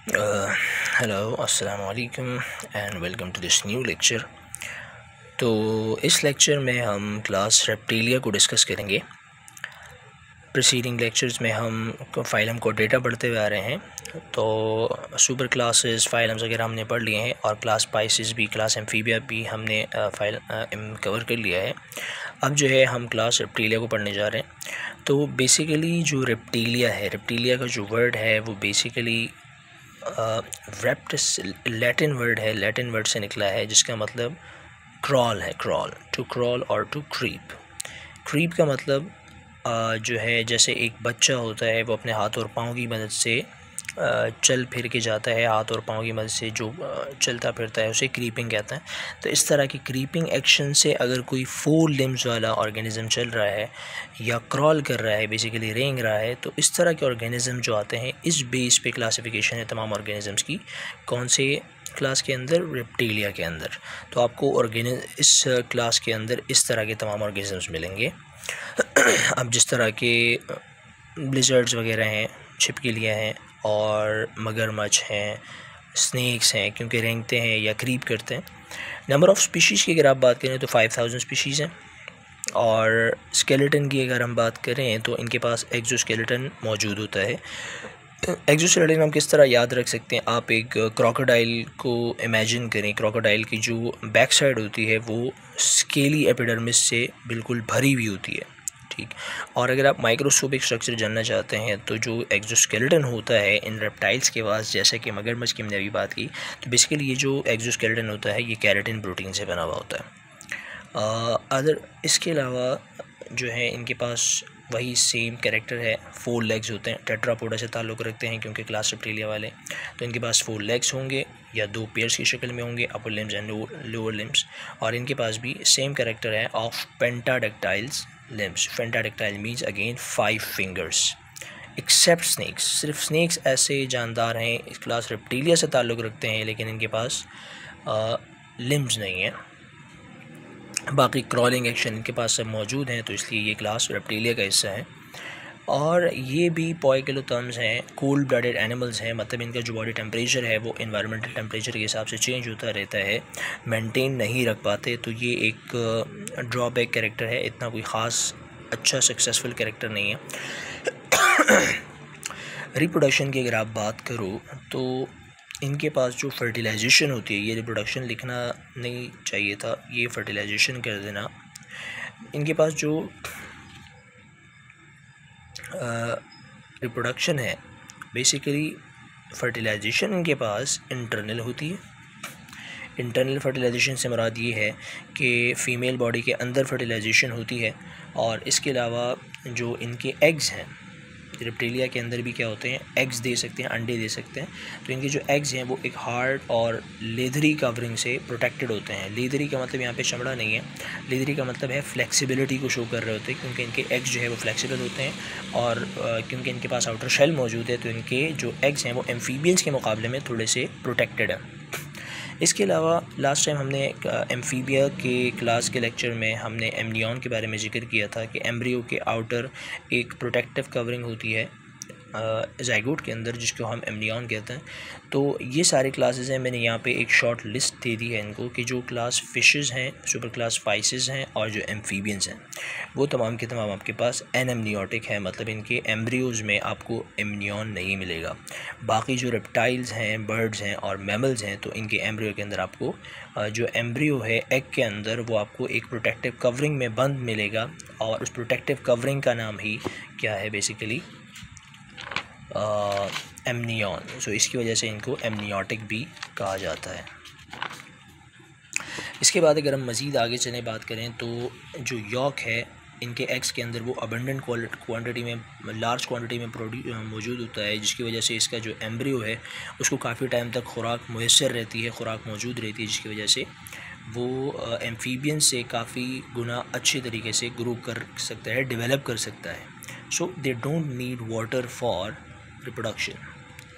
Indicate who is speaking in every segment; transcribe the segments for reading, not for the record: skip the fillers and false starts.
Speaker 1: Hello अस्सलाम वालेकुम and welcome to this new lecture. तो इस लेक्चर में हम क्लास रेप्टिलिया को डिस्कस करेंगे। प्रीसीडिंग लेक्चर्स में हम फाइलम को डेटा पढ़ते हुए आ रहे हैं, तो सुपर क्लासेस फाइलम्स वगैरह हमने पढ़ लिए हैं और क्लास स्पाइसिस भी, क्लास एम्फीबिया भी हमने कवर कर लिया है। अब जो है हम क्लास रेप्टिलिया को पढ़ने जा रहे हैं। तो बेसिकली जो रेप्टिलिया है, रेप्टिलिया का जो वर्ड है वो बेसिकली रेप्टिस लैटिन वर्ड है, लैटिन वर्ड से निकला है जिसका मतलब क्रॉल है। क्रॉल, टू क्रॉल और टू क्रीप। क्रीप का मतलब जो है जैसे एक बच्चा होता है वो अपने हाथ और पाँव की मदद से चल फिर के जाता है, हाथ और पाँव की मदद से जो चलता फिरता है उसे क्रीपिंग कहते हैं। तो इस तरह की क्रीपिंग एक्शन से अगर कोई 4 लिम्स वाला ऑर्गेनिज़म चल रहा है या क्रॉल कर रहा है, बेसिकली रेंग रहा है, तो इस तरह के ऑर्गेनिज़म जो आते हैं, इस बेस पे क्लासिफिकेशन है तमाम ऑर्गेनिज़म्स की। कौन से क्लास के अंदर? रेप्टिलिया के अंदर। तो आपको इस क्लास के अंदर इस तरह के तमाम ऑर्गेनिज़म्स मिलेंगे। अब जिस तरह के ब्लिजर्ड्स वगैरह हैं, छिपकलियाँ हैं और मगरमच्छ हैं, स्नेक्स हैं, क्योंकि रेंगते हैं या क्रीप करते हैं। नंबर ऑफ़ स्पीशीज़ की अगर आप बात करें तो 5000 स्पीशीज़ हैं। और स्केलेटन की अगर हम बात करें तो इनके पास एक्सोस्केलेटन मौजूद होता है। एक्सोस्केलेटन हम किस तरह याद रख सकते हैं? आप एक क्रोकोडाइल को इमेजिन करें। क्रोकोडाइल की जो बैक साइड होती है वो स्केली एपिडर्मिस से बिल्कुल भरी हुई होती है, ठीक। और अगर आप माइक्रोस्कोपिक स्ट्रक्चर जानना चाहते हैं तो जो एक्सोस्केलेटन होता है इन रेप्टाइल्स के पास, जैसे कि मगरमच्छ की हमने अभी बात की, तो बेसिकली ये जो एक्सोस्केलेटन होता है ये केराटिन प्रोटीन से बना हुआ होता है। इसके अलावा जो है इनके पास वही सेम कैरेक्टर है। 4 लेग्स होते हैं, टेट्रापोडा से ताल्लुक़ रखते हैं क्योंकि क्लास रेप्टिलिया वाले। तो इनके पास 4 लेग्स होंगे या 2 पेयर्स की शक्ल में होंगे, upper limbs and lower limbs. और इनके पास भी सेम कैरेक्टर है of pentadactyls limbs. Pentadactyl means again 5 fingers. Except snakes, सिर्फ स्नेक्स ऐसे जानदार हैं इस क्लास रेप्टिलिया से ताल्लुक़ रखते हैं लेकिन इनके पास लिम्स नहीं है। बाकी क्रॉलिंग एक्शन इनके पास सब मौजूद हैं, तो इसलिए ये क्लास रेप्टिलिया का हिस्सा है। और ये भी पोइकिलोथर्म्स हैं, कोल्ड ब्लडेड एनिमल्स हैं, मतलब इनका जो बॉडी टेम्परेचर है वो इन्वायरमेंटल टेम्परेचर के हिसाब से चेंज होता रहता है, मेंटेन नहीं रख पाते। तो ये एक ड्रॉबैक कैरेक्टर है, इतना कोई ख़ास अच्छा सक्सेसफुल कैरेक्टर नहीं है। रिप्रोडक्शन की अगर आप बात करो तो इनके पास जो फर्टिलाइजेशन होती है, ये रिप्रोडक्शन लिखना नहीं चाहिए था, ये फर्टिलाइजेशन कर देना। इनके पास जो रिप्रोडक्शन है, बेसिकली फर्टिलाइजेशन इनके पास इंटरनल होती है। इंटरनल फर्टिलाइजेशन से मुराद ये है कि फ़ीमेल बॉडी के अंदर फर्टिलाइजेशन होती है। और इसके अलावा जो इनके एग्स हैं, रेप्टिलिया के अंदर भी क्या होते हैं, एग्स दे सकते हैं, अंडे दे सकते हैं। तो इनके जो एग्स हैं वो एक हार्ड और लेदरी कवरिंग से प्रोटेक्टेड होते हैं। लेदरी का मतलब यहाँ पे चमड़ा नहीं है, लेदरी का मतलब है फ्लेक्सिबिलिटी को शो कर रहे होते हैं, क्योंकि इनके एग्स जो है वो फ्लेक्सिबल होते हैं। और क्योंकि इनके पास आउटर शेल मौजूद है तो इनके जो एग्स हैं वो एम्फीबियंस के मुकाबले में थोड़े से प्रोटेक्टेड हैं। इसके अलावा लास्ट टाइम हमने एम्फीबिया के क्लास के लेक्चर में हमने एमनियन के बारे में ज़िक्र किया था कि एम्ब्रियो के आउटर एक प्रोटेक्टिव कवरिंग होती है ज़ाइगोट के अंदर, जिसको हम एमनियन कहते हैं। तो ये सारी क्लासेस हैं, मैंने यहाँ पे एक शॉर्ट लिस्ट दे दी है इनको कि जो क्लास फ़िशेज़ हैं, सुपर क्लास स्पाइसेस हैं और जो एम्फीबियंस हैं वो तमाम के तमाम आपके पास एनएमनियोटिक है, मतलब इनके एम्ब्रियोज़ में आपको एमनियन नहीं मिलेगा। बाकी जो रेप्टाइल्स हैं, बर्ड्स हैं और मैमल्स हैं, तो इनके एम्ब्रियो के अंदर आपको जो एम्ब्रियो है एग के अंदर वो आपको एक प्रोटेक्टिव कवरिंग में बंद मिलेगा। और उस प्रोटेक्टिव कवरिंग का नाम ही क्या है? Basically amnion. सो इसकी वजह से इनको एमनियोटिक भी कहा जाता है। इसके बाद अगर हम मज़ीद आगे चलें, बात करें तो जो यॉक है इनके एग्स के अंदर वो अबंडेंट क्वांटिटी में, लार्ज क्वांटिटी में मौजूद होता है, जिसकी वजह से इसका जो एम्ब्रियो है उसको काफ़ी टाइम तक खुराक मुयस्सर रहती है, खुराक मौजूद रहती है, जिसकी वजह से वो एम्फीबियन से काफ़ी गुना अच्छे तरीके से ग्रो कर सकता है, डेवलप कर सकता है। So they don't need water for reproduction,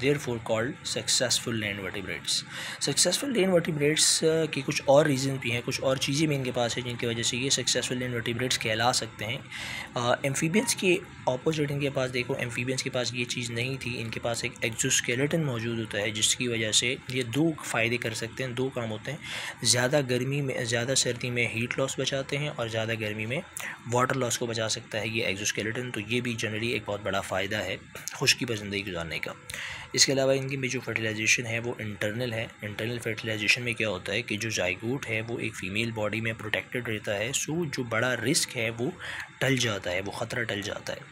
Speaker 1: therefore called successful land vertebrates. Successful land vertebrates की कुछ और रीज़न भी हैं, कुछ और चीज़ें भी इनके पास है जिनकी वजह से ये सक्सेसफुल लैंड वर्टिब्रेट्स कहला सकते हैं। एम्फीबियंस के ऑपोजिट इनके पास देखो, एम्फीबियंस के पास ये चीज़ नहीं थी, इनके पास एक एक्सोस्केलेटन मौजूद होता है जिसकी वजह से ये दो फ़ायदे कर सकते हैं, दो काम होते हैं। ज़्यादा गर्मी में, ज़्यादा सर्दी में हीट लॉस बचाते हैं और ज़्यादा गर्मी में वाटर लॉस को बचा सकता है ये एक्सोस्केलेटन। तो ये भी जनरली एक बहुत बड़ा फ़ायदा है खुश्की पर ज़िंदगी गुजारने का। इसके अलावा इनकी में जो फर्टिलाइजेशन है वो इंटरनल है। इंटरनल फर्टिलाइजेशन में क्या होता है कि जो जाइगोट है वो एक फ़ीमेल बॉडी में प्रोटेक्टेड रहता है, सो जो बड़ा रिस्क है वो टल जाता है, वो ख़तरा टल जाता है।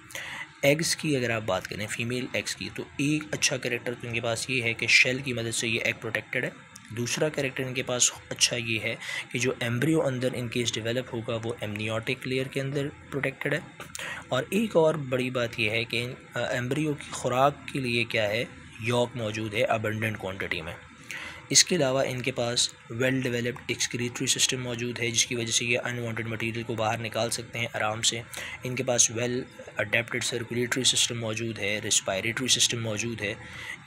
Speaker 1: एग्स की अगर आप बात करें, फीमेल एग्स की, तो एक अच्छा कैरेक्टर तो इनके पास ये है कि शेल की मदद से ये एग प्रोटेक्टेड है। दूसरा कैरेक्टर इनके पास अच्छा ये है कि जो एम्ब्रियो अंदर इनकेस डेवलप होगा वो एमनियोटिक लेयर के अंदर प्रोटेक्टेड है। और एक और बड़ी बात यह है कि एम्ब्रियो की खुराक के लिए क्या है, यॉक मौजूद है अबंडेंट क्वांटिटी में। इसके अलावा इनके पास वेल डेवलप्ड एक्सक्रीटरी सिस्टम मौजूद है जिसकी वजह से ये अनवांटेड मटेरियल को बाहर निकाल सकते हैं आराम से। इनके पास वेल अडेप्टेड सर्कुलेटरी सिस्टम मौजूद है, रेस्पायरेटरी सिस्टम मौजूद है।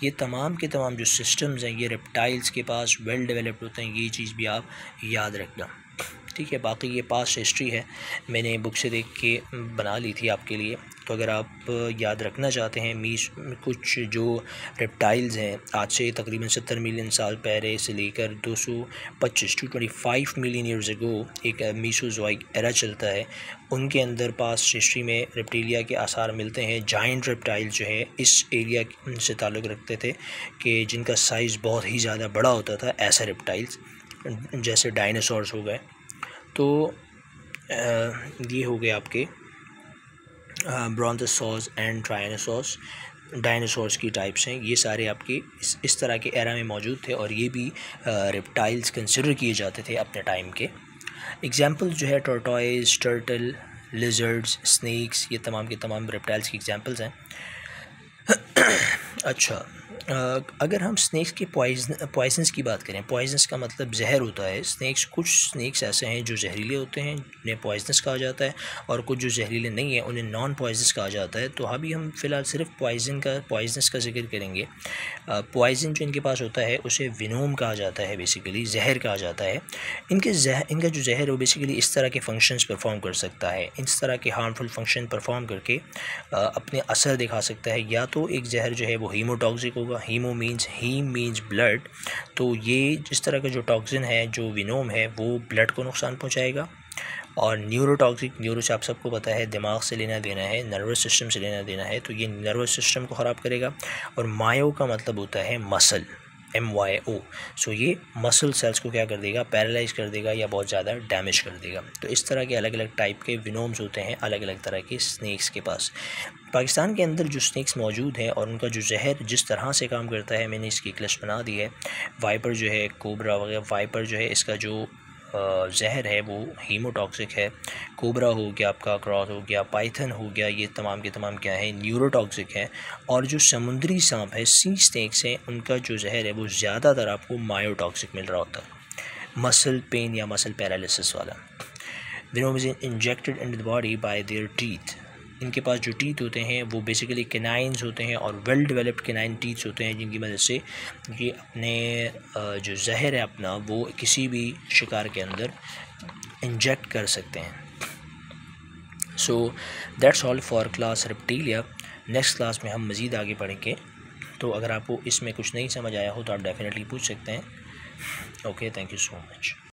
Speaker 1: ये तमाम के तमाम जो सिस्टम्स हैं ये रेप्टाइल्स के पास वेल डेवलप्ड होते हैं, ये चीज़ भी आप याद रखना, ठीक है। बाकी ये पास्ट हिस्ट्री है, मैंने बुक से देख के बना ली थी आपके लिए। तो अगर आप याद रखना चाहते हैं कुछ जो रेप्टाइल्स हैं आज से तकरीबन 70 मिलियन साल पहले से लेकर 225 टू 25 मिलियन ईयर्स अगो एक मीसोजोइक एरा चलता है, उनके अंदर पास्ट हिस्ट्री में रेप्टिलिया के आसार मिलते हैं। जाइंट रेप्टाइल जो है इस एरिया से ताल्लुक़ रखते थे कि जिनका साइज़ बहुत ही ज़्यादा बड़ा होता था, ऐसा रेप्टाइल्स जैसे डायनासोर्स हो गए। तो ये हो गए आपके ब्रोंटोसॉर्स एंड टायरानोसॉर्स, डायनासोर्स की टाइप्स हैं। ये सारे आपके इस तरह के एरा में मौजूद थे और ये भी रेप्टाइल्स कंसिडर किए जाते थे अपने टाइम के। एग्जांपल जो है टॉर्टोइज, टर्टल, लिजर्ड्स, स्नेक्स, ये तमाम के तमाम रेप्टाइल्स की एग्जांपल्स हैं। अच्छा, अगर हम स्नेक्स के पॉइजन्स की बात करें, पॉइजन्स का मतलब जहर होता है। कुछ स्नेक्स ऐसे हैं जो जहरीले होते हैं, उन्हें पॉइजनस कहा जाता है, और कुछ जो जहरीले नहीं हैं उन्हें नॉन पॉइजनस कहा जाता है। तो अभी हम फ़िलहाल सिर्फ पॉइजनस का जिक्र करेंगे। पॉइजन जो इनके पास होता है उसे विनोम कहा जाता है, बेसिकली जहर कहा जाता है। इनका जो जहर है वो बेसिकली इस तरह के फंक्शंस परफॉर्म कर सकता है, इस तरह के हार्मफुल फंक्शन परफॉर्म करके अपने असर दिखा सकता है। या तो एक जहर जो है वो हीमोटॉक्सिक होगा, हीम मीन्स ब्लड, तो ये जिस तरह का जो टॉक्सिन है, जो विनोम है, वो ब्लड को नुकसान पहुंचाएगा। और न्यूरोटॉक्सिक, न्यूरो से आप सबको पता है दिमाग से लेना देना है, नर्वस सिस्टम से लेना देना है, तो ये नर्वस सिस्टम को ख़राब करेगा। और मायो का मतलब होता है मसल, MYO, सो ये मसल सेल्स को क्या कर देगा, पैरालाइज कर देगा या बहुत ज़्यादा डैमेज कर देगा। तो इस तरह के अलग अलग टाइप के विनोम्स होते हैं अलग अलग तरह के स्नेक्स के पास। पाकिस्तान के अंदर जो स्नेक्स मौजूद हैं और उनका जो जहर जिस तरह से काम करता है, मैंने इसकी क्लिस्ट बना दी है। वाइपर जो है, कोबरा वगैरह, वाइपर जो है इसका जो जहर है वो हीमोटॉक्सिक है। कोबरा हो गया, आपका क्रॉस हो गया, पाइथन हो गया, ये तमाम के तमाम क्या है, न्यूरोटॉक्सिक है। और जो समुद्री सांप है, सी स्नेक्स हैं, उनका जो जहर है वो ज़्यादातर आपको मायोटॉक्सिक मिल रहा होता है, मसल पेन या मसल पैरालिसिस वाला। Venom is injected in the body by there teeth. इनके पास जो टीथ होते हैं वो बेसिकली केनाइन्स होते हैं और वेल डेवलप्ड केनाइन टीथ्स होते हैं, जिनकी मदद से ये अपने जो जहर है अपना वो किसी भी शिकार के अंदर इंजेक्ट कर सकते हैं। So that's all for class reptilia. Next class में हम मज़ीद आगे पढ़ेंगे। तो अगर आपको इसमें कुछ नहीं समझ आया हो तो आप डेफिनेटली पूछ सकते हैं। Okay, thank you so much.